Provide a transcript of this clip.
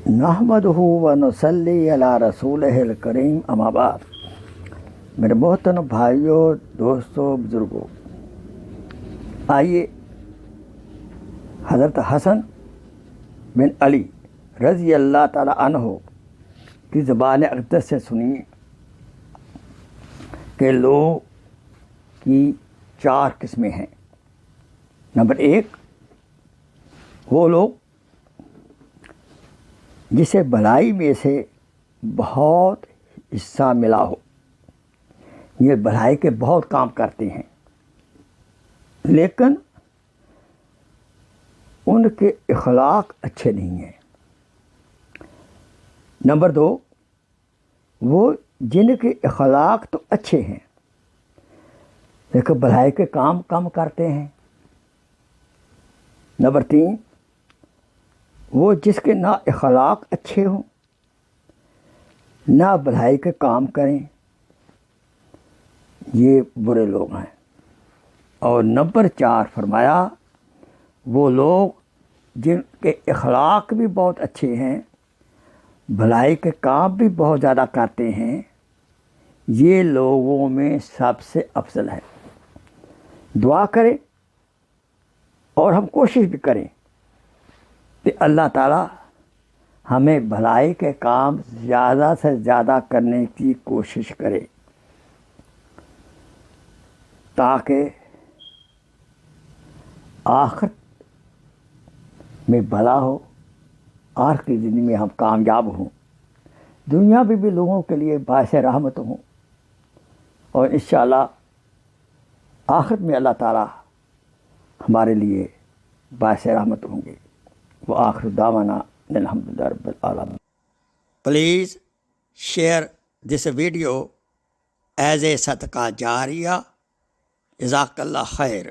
نحمدہ و نصلی علی رسولہ الکریم اما بعد۔ میرے محترم بھائیوں، دوستوں، بزرگوں، آئیے حضرت حسن بن علی رضی اللہ تعالی عنہ کی زبان اقدس سے سنیے کہ لوگ کی 4 قسمیں ہیں۔ نمبر 1، وہ لوگ جسے بھلائی میں سے بہت حصہ ملا ہو، یہ بھلائی کے بہت کام کرتے ہیں لیکن ان کے اخلاق اچھے نہیں ہیں۔ نمبر 2، وہ جن کے اخلاق تو اچھے ہیں لیکن بھلائی کے کام کم کرتے ہیں۔ نمبر 3، وہ جس کے نہ اخلاق اچھے ہوں نہ بھلائی کے کام کریں، یہ برے لوگ ہیں۔ اور نمبر 4 فرمایا، وہ لوگ جن کے اخلاق بھی بہت اچھے ہیں، بھلائی کے کام بھی بہت زیادہ کرتے ہیں، یہ لوگوں میں سب سے افضل ہے۔ دعا کریں اور ہم کوشش بھی کریں کہ اللہ تعالیٰ ہمیں بھلائی کے کام زیادہ سے زیادہ کرنے کی کوشش کرے تاکہ آخرت میں بھلا ہو، آخرت کی زندگی میں ہم کامیاب ہوں، دنیا میں بھی لوگوں کے لیے باعث رحمت ہوں، اور انشاءاللہ آخرت میں اللہ تعالیٰ ہمارے لیے باعث رحمت ہوں گے۔ وآخر دعوانا الحمدللہ رب العالمین۔ Please share this video as a صدقہ جاریہ۔ جزاک اللہ خیر۔